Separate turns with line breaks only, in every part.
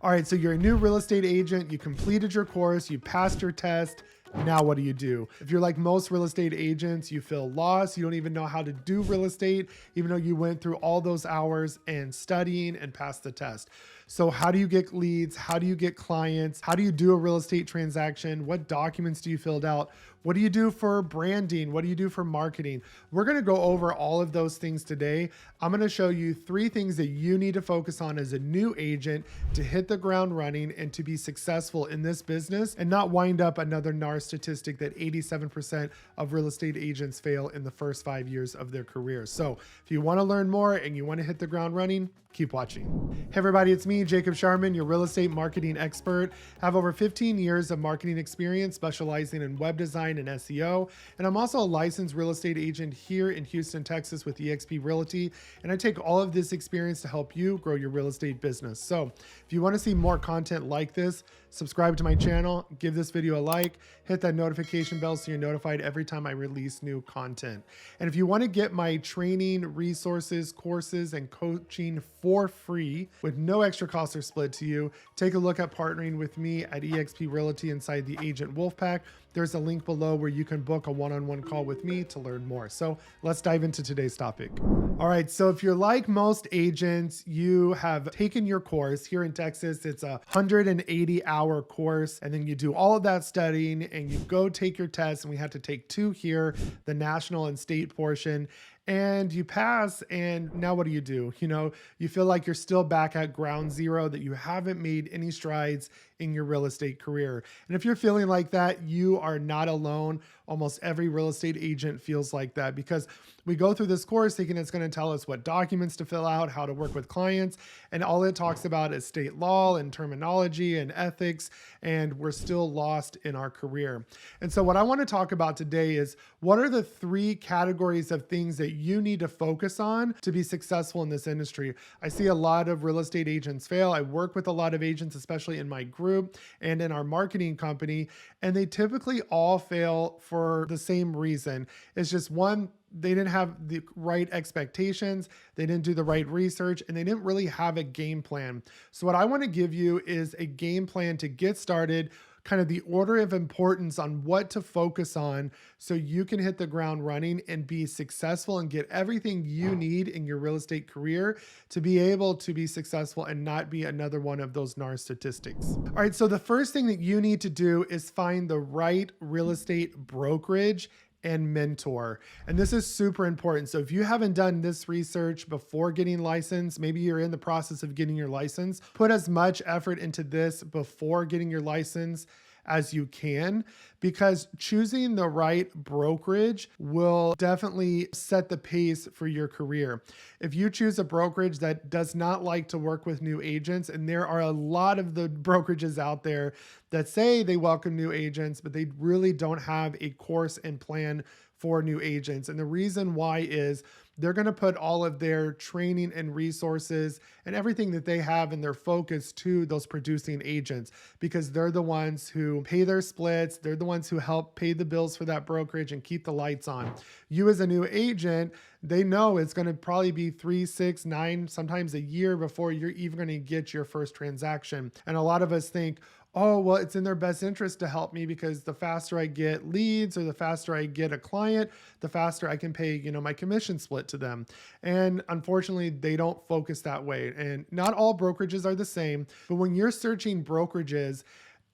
All right, so you're a new real estate agent, you completed your course, you passed your test. Now what do you do? If you're like most real estate agents, you feel lost, you don't even know how to do real estate, even though you went through all those hours and studying and passed the test. So how do you get leads? How do you get clients? How do you do a real estate transaction? What documents do you fill out? What do you do for branding? What do you do for marketing? We're going to go over all of those things today. I'm going to show you 3 things that you need to focus on as a new agent to hit the ground running and to be successful in this business and not wind up another NAR statistic that 87% of real estate agents fail in the first 5 years of their career. So if you want to learn more and you want to hit the ground running, keep watching. Hey everybody, it's me, Jacob Shireman, your real estate marketing expert. I have over 15 years of marketing experience specializing in web design and SEO. And I'm also a licensed real estate agent here in Houston, Texas with eXp Realty. And I take all of this experience to help you grow your real estate business. So if you want to see more content like this, subscribe to my channel, give this video a like, hit that notification bell so you're notified every time I release new content. And if you want to get my training, resources, courses, and coaching for free with no extra cost or split to you, take a look at partnering with me at eXp Realty inside the Agent Wolfpack. There's a link below where you can book a one-on-one call with me to learn more. So let's dive into today's topic. All right, so if you're like most agents, you have taken your course here in Texas. It's a 180-hour course, and then you do all of that studying and you go take your test, and we had to take 2 here, the national and state portion. And you pass, and now what do? You feel like you're still back at ground zero, that you haven't made any strides in your real estate career. And if you're feeling like that, you are not alone. Almost every real estate agent feels like that because we go through this course thinking it's going to tell us what documents to fill out, how to work with clients, and all it talks about is state law and terminology and ethics, and we're still lost in our career. And so what I want to talk about today is what are the 3 categories of things that you need to focus on to be successful in this industry. I see a lot of real estate agents fail. I work with a lot of agents, especially in my group and in our marketing company, and they typically all fail for the same reason. It's just one, they didn't have the right expectations, they didn't do the right research, and they didn't really have a game plan. So what I want to give you is a game plan to get started, kind of the order of importance on what to focus on so you can hit the ground running and be successful and get everything you need in your real estate career to be able to be successful and not be another one of those NAR statistics. All right, so the first thing that you need to do is find the right real estate brokerage and mentor. And this is super important. So if you haven't done this research before getting licensed, maybe you're in the process of getting your license, put as much effort into this before getting your license as you can, because choosing the right brokerage will definitely set the pace for your career. If you choose a brokerage that does not like to work with new agents, and there are a lot of the brokerages out there that say they welcome new agents, but they really don't have a course and plan for new agents. And the reason why is they're going to put all of their training and resources and everything that they have in their focus to those producing agents, because they're the ones who pay their splits. They're the ones who help pay the bills for that brokerage and keep the lights on. You as a new agent, they know it's going to probably be 3, 6, 9, sometimes a year before you're even going to get your first transaction. And a lot of us think, oh, well, it's in their best interest to help me because the faster I get leads or the faster I get a client, the faster I can pay, my commission split to them. And unfortunately, they don't focus that way. And not all brokerages are the same, but when you're searching brokerages,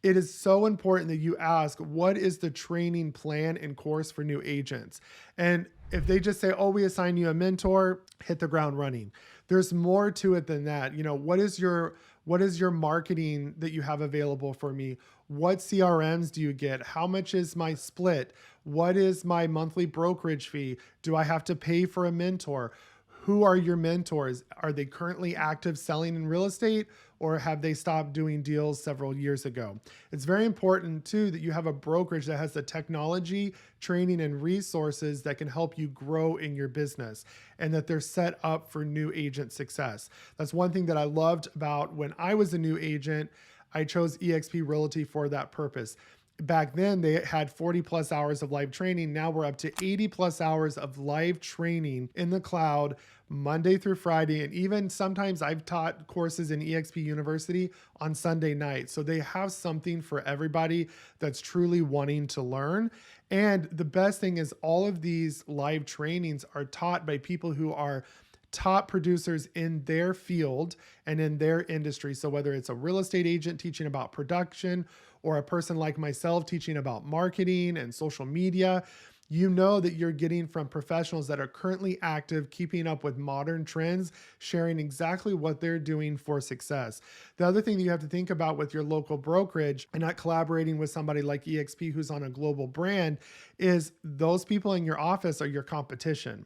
it is so important that you ask, what is the training plan and course for new agents? And if they just say, oh, we assign you a mentor, hit the ground running. There's more to it than that. What is your marketing that you have available for me? What CRMs do you get? How much is my split? What is my monthly brokerage fee? Do I have to pay for a mentor? Who are your mentors? Are they currently active selling in real estate, or have they stopped doing deals several years ago? It's very important too that you have a brokerage that has the technology, training, and resources that can help you grow in your business, and that they're set up for new agent success. That's one thing that I loved about when I was a new agent. I chose eXp Realty for that purpose. Back then they had 40 plus hours of live training. Now we're up to 80 plus hours of live training in the cloud, Monday through Friday. And even sometimes I've taught courses in EXP University on Sunday night. So they have something for everybody that's truly wanting to learn. And the best thing is all of these live trainings are taught by people who are top producers in their field and in their industry. So whether it's a real estate agent teaching about production or a person like myself teaching about marketing and social media, you know that you're getting from professionals that are currently active, keeping up with modern trends, sharing exactly what they're doing for success. The other thing that you have to think about with your local brokerage and not collaborating with somebody like EXP who's on a global brand is those people in your office are your competition.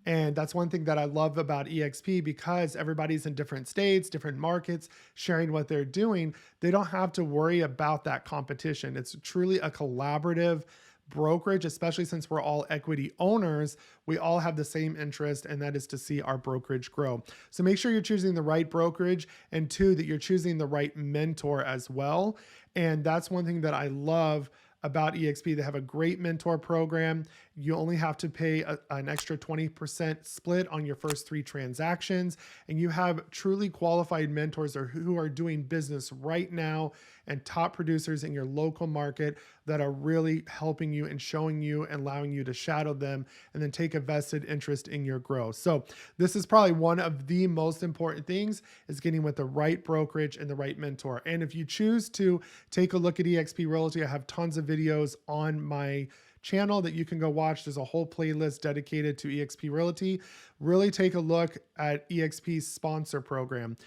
And that's one thing that I love about EXP, because everybody's in different states, different markets, sharing what they're doing. They don't have to worry about that competition. It's truly a collaborative brokerage, especially since we're all equity owners. We all have the same interest, and that is to see our brokerage grow. So make sure you're choosing the right brokerage, and two, that you're choosing the right mentor as well. And that's one thing that I love about EXP. They have a great mentor program. You only have to pay an extra 20% split on your first 3 transactions. And you have truly qualified mentors who are doing business right now and top producers in your local market that are really helping you and showing you and allowing you to shadow them and then take a vested interest in your growth. So this is probably one of the most important things, is getting with the right brokerage and the right mentor. And if you choose to take a look at EXP Realty, I have tons of videos on my channel that you can go watch. There's a whole playlist dedicated to EXP Realty. Really take a look at EXP's sponsor program.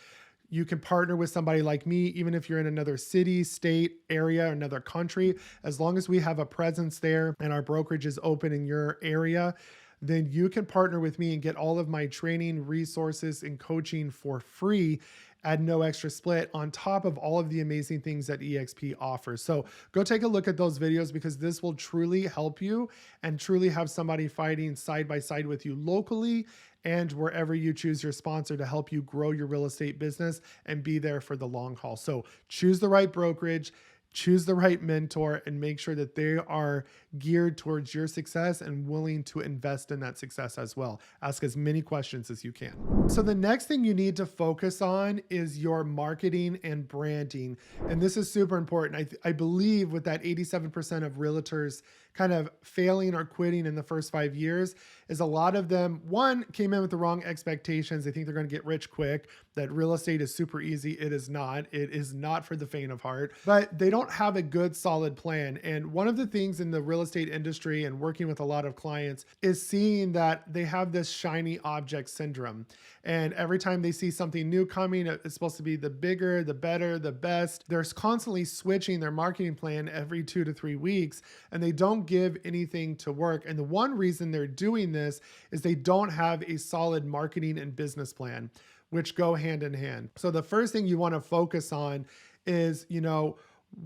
You can partner with somebody like me, even if you're in another city, state, area, or another country. As long as we have a presence there and our brokerage is open in your area, then you can partner with me and get all of my training, resources, and coaching for free at no extra split, on top of all of the amazing things that EXP offers. So go take a look at those videos, because this will truly help you and truly have somebody fighting side by side with you locally and wherever you choose your sponsor to help you grow your real estate business and be there for the long haul. So choose the right brokerage, choose the right mentor, and make sure that they are geared towards your success and willing to invest in that success as well. Ask as many questions as you can. So the next thing you need to focus on is your marketing and branding. And this is super important. I believe with that 87% of realtors kind of failing or quitting in the first 5 years is a lot of them, one, came in with the wrong expectations. They think they're going to get rich quick, that real estate is super easy. It is not. It is not for the faint of heart, but they don't have a good solid plan. And one of the things in the real estate industry and working with a lot of clients is seeing that they have this shiny object syndrome. And every time they see something new coming, it's supposed to be the bigger, the better, the best. They're constantly switching their marketing plan every 2 to 3 weeks, and they don't give anything to work. And the one reason they're doing this is they don't have a solid marketing and business plan, which go hand in hand. So the first thing you want to focus on is,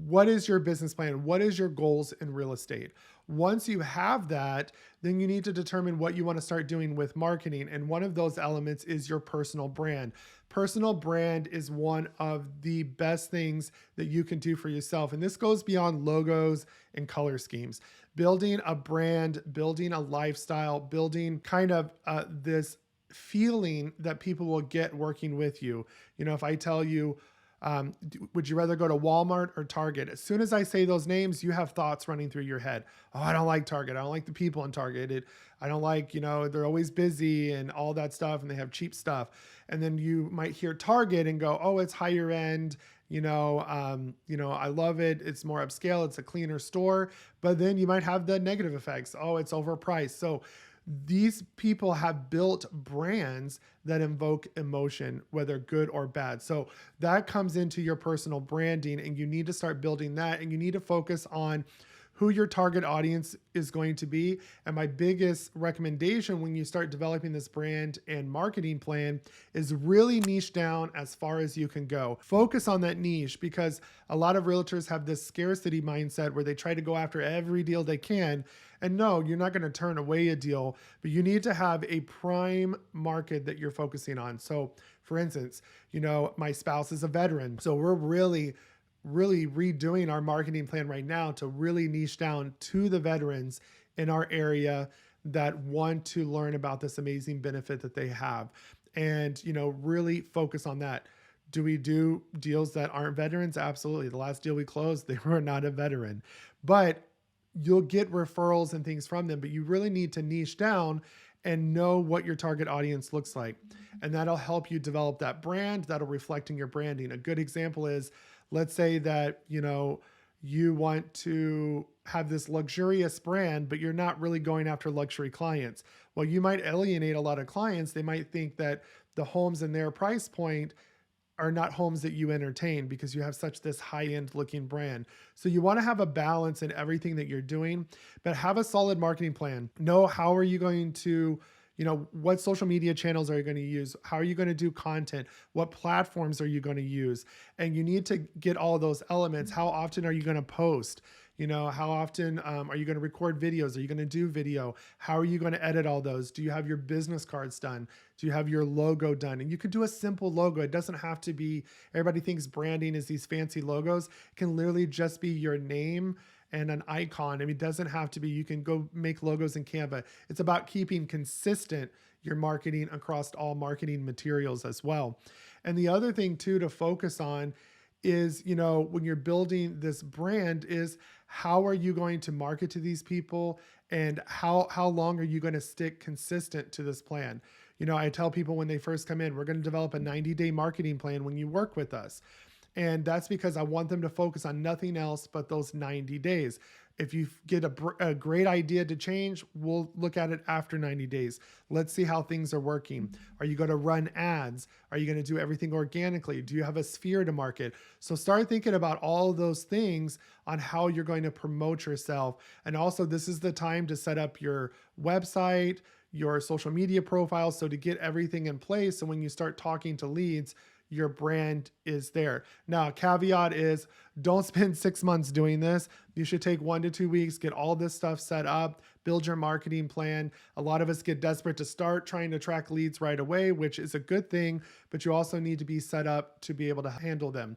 what is your business plan? What is your goals in real estate? Once you have that, then you need to determine what you want to start doing with marketing. And one of those elements is your personal brand. Personal brand is one of the best things that you can do for yourself. And this goes beyond logos and color schemes. Building a brand, building a lifestyle, building kind of this feeling that people will get working with you. If I tell you, would you rather go to Walmart or Target? As soon as I say those names, you have thoughts running through your head. Oh, I don't like Target. I don't like the people in Target. I don't like, they're always busy and all that stuff, and they have cheap stuff. And then you might hear Target and go, oh, it's higher end. I love it. It's more upscale. It's a cleaner store. But then you might have the negative effects. Oh, it's overpriced. So these people have built brands that invoke emotion, whether good or bad. So that comes into your personal branding, and you need to start building that, and you need to focus on who your target audience is going to be. And my biggest recommendation when you start developing this brand and marketing plan is really niche down as far as you can go. Focus on that niche, because a lot of realtors have this scarcity mindset where they try to go after every deal they can. And no, you're not going to turn away a deal, but you need to have a prime market that you're focusing on. So for instance, my spouse is a veteran. So we're really really redoing our marketing plan right now to really niche down to the veterans in our area that want to learn about this amazing benefit that they have, and really focus on that. Do we do deals that aren't veterans? Absolutely. The last deal we closed, they were not a veteran, but you'll get referrals and things from them, but you really need to niche down and know what your target audience looks like. And that'll help you develop that brand that'll reflect in your branding. A good example is, let's say that, you want to have this luxurious brand, but you're not really going after luxury clients. Well, you might alienate a lot of clients. They might think that the homes in their price point are not homes that you entertain because you have such this high-end looking brand. So you want to have a balance in everything that you're doing, but have a solid marketing plan. Know how are you going to, what social media channels are you going to use? How are you going to do content? What platforms are you going to use? And you need to get all of those elements. How often are you going to post? How often are you going to record videos? Are you going to do video? How are you going to edit all those? Do you have your business cards done? Do you have your logo done? And you could do a simple logo. It doesn't have to be, everybody thinks branding is these fancy logos. It can literally just be your name and an icon. I mean, it doesn't have to be, you can go make logos in Canva. It's about keeping consistent your marketing across all marketing materials as well. And the other thing too to focus on is, when you're building this brand, is how are you going to market to these people, and how long are you going to stick consistent to this plan? I tell people when they first come in, we're going to develop a 90-day marketing plan when you work with us. And that's because I want them to focus on nothing else but those 90 days. If you get a great idea to change, we'll look at it after 90 days. Let's see how things are working. Are you going to run ads? Are you going to do everything organically? Do you have a sphere to market? So start thinking about all those things on how you're going to promote yourself. And also, this is the time to set up your website, your social media profiles, so to get everything in place. So when you start talking to leads, your brand is there. Now, caveat is, don't spend 6 months doing this. You should take 1 to 2 weeks, get all this stuff set up, build your marketing plan. A lot of us get desperate to start trying to track leads right away, which is a good thing, but you also need to be set up to be able to handle them.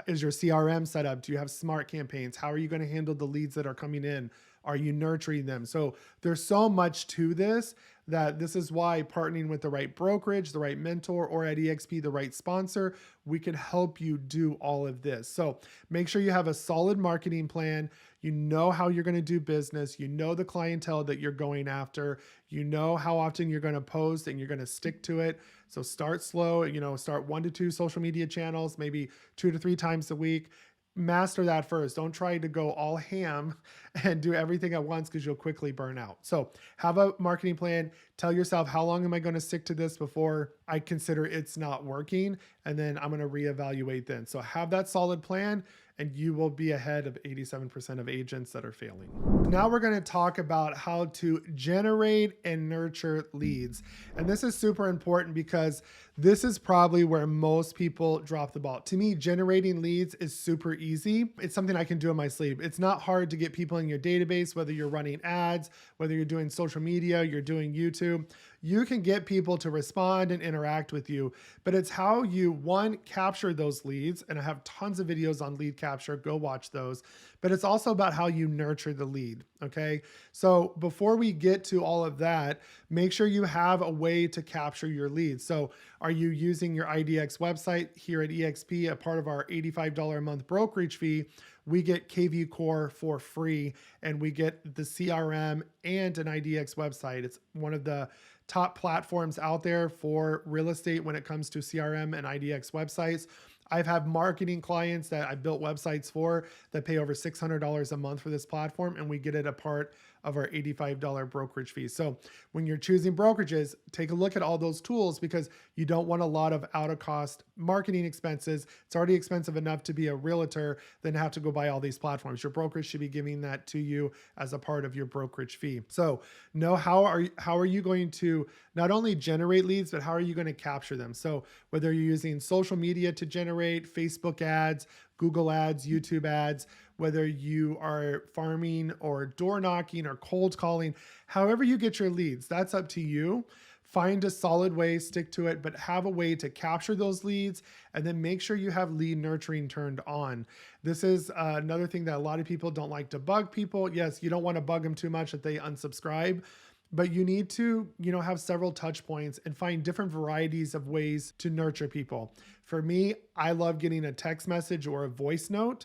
Is your CRM set up? Do you have smart campaigns? How are you going to handle the leads that are coming in? Are you nurturing them? So there's so much to this, that this is why partnering with the right brokerage, the right mentor, or at EXP, the right sponsor, we can help you do all of this. So make sure you have a solid marketing plan. You know how you're going to do business. You know the clientele that you're going after. You know how often you're going to post, and you're going to stick to it. So start slow, start 1 to 2 social media channels, maybe 2 to 3 times a week. Master that first. Don't try to go all ham and do everything at once, because you'll quickly burn out. So have a marketing plan. Tell yourself, how long am I going to stick to this before I consider it's not working? And then I'm going to reevaluate then. So have that solid plan, and you will be ahead of 87% of agents that are failing. Now we're going to talk about how to generate and nurture leads. And this is super important because this is probably where most people drop the ball. To me, generating leads is super easy. It's something I can do in my sleep. It's not hard to get people in your database, whether you're running ads, whether you're doing social media, you're doing YouTube. You can get people to respond and interact with you, but it's how you, one, capture those leads. And I have tons of videos on lead capture. Go watch those. But it's also about how you nurture the lead. Okay. So before we get to all of that, make sure you have a way to capture your leads. So are you using your IDX website? Here at EXP, a part of our $85 a month brokerage fee, we get KV Core for free, and we get the CRM and an IDX website. It's one of the top platforms out there for real estate when it comes to CRM and IDX websites. I've had marketing clients that I built websites for that pay over $600 a month for this platform, and we get it a part of our $85 brokerage fee. So when you're choosing brokerages, take a look at all those tools, because you don't want a lot of out of cost marketing expenses. It's already expensive enough to be a realtor, then have to go buy all these platforms. Your brokerage should be giving that to you as a part of your brokerage fee. So know how are you going to not only generate leads, but how are you going to capture them? So whether you're using social media to generate Facebook ads, Google ads, YouTube ads, whether you are farming or door knocking or cold calling, however you get your leads, that's up to you. Find a solid way, stick to it, but have a way to capture those leads, and then make sure you have lead nurturing turned on. This is another thing that a lot of people don't like to bug people. Yes, you don't want to bug them too much that they unsubscribe, but you need to, have several touch points and find different varieties of ways to nurture people. For me, I love getting a text message or a voice note.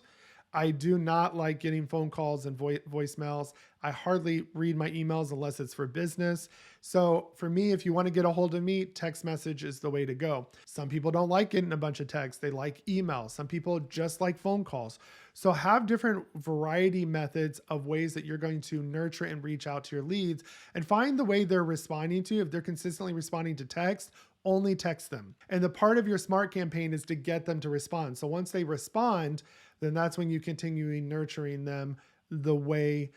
I do not like getting phone calls and voicemails. I hardly read my emails unless it's for business. So for me, if you want to get a hold of me, text message is the way to go. Some people don't like getting a bunch of texts. They like emails. Some people just like phone calls. So have different variety methods of ways that you're going to nurture and reach out to your leads, and find the way they're responding to you. If they're consistently responding to text, only text them. And the part of your smart campaign is to get them to respond. So once they respond, then that's when you continue nurturing them the way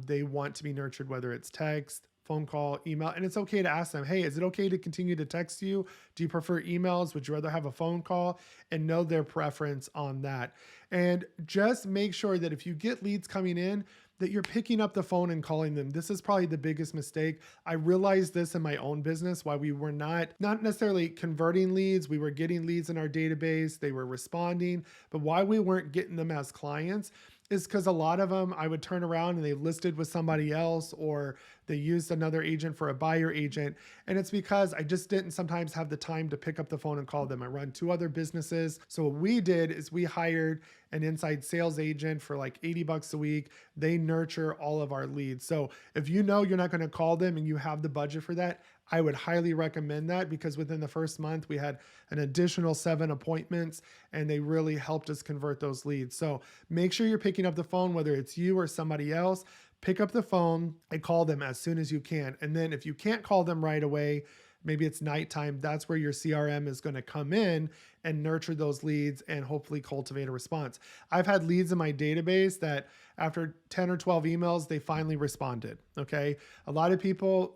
they want to be nurtured, whether it's text, phone call, email. And it's okay to ask them, hey, is it okay to continue to text you? Do you prefer emails? Would you rather have a phone call? And know their preference on that. And just make sure that if you get leads coming in, that you're picking up the phone and calling them. This is probably the biggest mistake. I realized this in my own business, why we were not necessarily converting leads. We were getting leads in our database. They were responding, but why we weren't getting them as clients is because a lot of them, I would turn around and they listed with somebody else, or they used another agent for a buyer agent. And it's because I just didn't sometimes have the time to pick up the phone and call them. I run 2 other businesses. So what we did is we hired an inside sales agent for like $80 a week. They nurture all of our leads. So if you know you're not going to call them and you have the budget for that, I would highly recommend that, because within the first month we had an additional 7 appointments and they really helped us convert those leads. So make sure you're picking up the phone, whether it's you or somebody else. Pick up the phone and call them as soon as you can. And then if you can't call them right away, maybe it's nighttime, that's where your CRM is going to come in and nurture those leads and hopefully cultivate a response. I've had leads in my database that after 10 or 12 emails, they finally responded. Okay. A lot of people,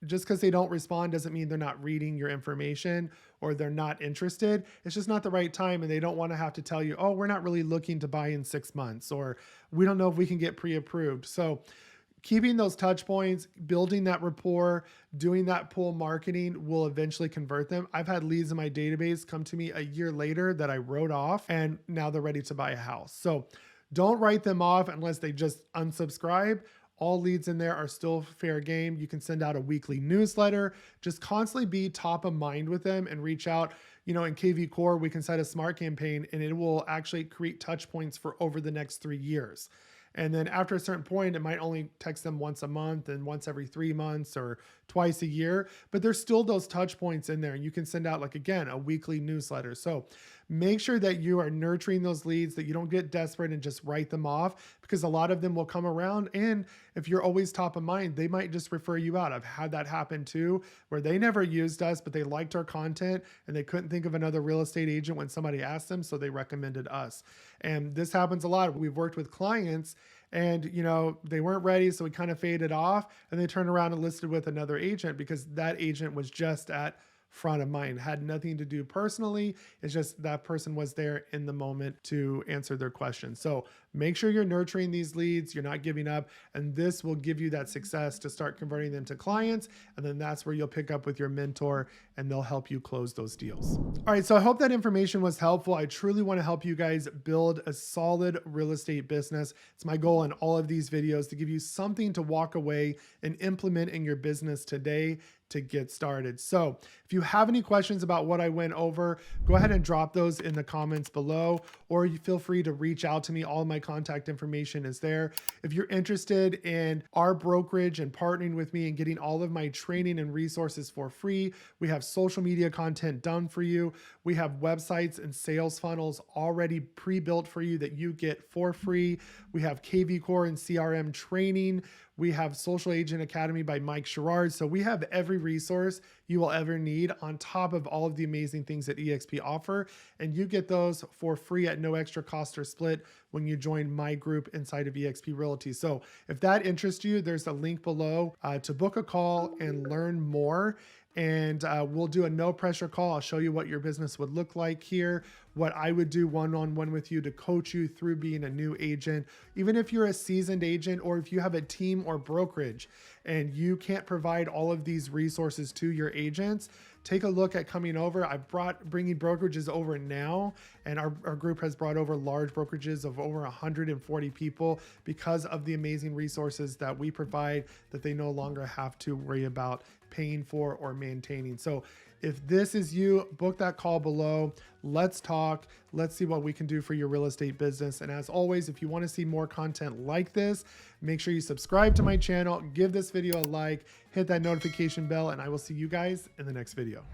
just because they don't respond doesn't mean they're not reading your information or they're not interested. It's just not the right time, and they don't want to have to tell you, oh, we're not really looking to buy in 6 months, or we don't know if we can get pre-approved. So keeping those touch points, building that rapport, doing that pull marketing will eventually convert them. I've had leads in my database come to me a year later that I wrote off, and now they're ready to buy a house. So don't write them off unless they just unsubscribe. All leads in there are still fair game. You can send out a weekly newsletter. Just constantly be top of mind with them and reach out. In KV Core, we can set a smart campaign and it will actually create touch points for over the next 3 years. And then after a certain point, it might only text them once a month and once every 3 months or twice a year, but there's still those touch points in there. And you can send out, a weekly newsletter. So make sure that you are nurturing those leads, that you don't get desperate and just write them off, because a lot of them will come around. And if you're always top of mind, they might just refer you out. I've had that happen too, where they never used us, but they liked our content and they couldn't think of another real estate agent when somebody asked them. So they recommended us. And this happens a lot. We've worked with clients and, they weren't ready. So we kind of faded off and they turned around and listed with another agent because that agent was just at front of mind, had nothing to do personally. It's just that person was there in the moment to answer their questions. So make sure you're nurturing these leads, you're not giving up, and this will give you that success to start converting them to clients. And then that's where you'll pick up with your mentor and they'll help you close those deals. All right. So I hope that information was helpful. I truly want to help you guys build a solid real estate business. It's my goal in all of these videos to give you something to walk away and implement in your business today to get started. So if you have any questions about what I went over, go ahead and drop those in the comments below, or you feel free to reach out to me. All my contact information is there. If you're interested in our brokerage and partnering with me and getting all of my training and resources for free, we have social media content done for you. We have websites and sales funnels already pre-built for you that you get for free. We have KV Core and CRM training. We have Social Agent Academy by Mike Sherrard. So we have every resource you will ever need on top of all of the amazing things that EXP offer. And you get those for free at no extra cost or split when you join my group inside of EXP Realty. So if that interests you, there's a link below to book a call and learn more. and we'll do a no pressure call. I'll show you what your business would look like here, what I would do one-on-one with you to coach you through being a new agent. Even if you're a seasoned agent, or if you have a team or brokerage and you can't provide all of these resources to your agents, take a look at coming over. I've bringing brokerages over now, and our group has brought over large brokerages of over 140 people because of the amazing resources that we provide that they no longer have to worry about paying for or maintaining. So if this is you, book that call below. Let's talk. Let's see what we can do for your real estate business. And as always, if you want to see more content like this, make sure you subscribe to my channel, give this video a like, hit that notification bell, and I will see you guys in the next video.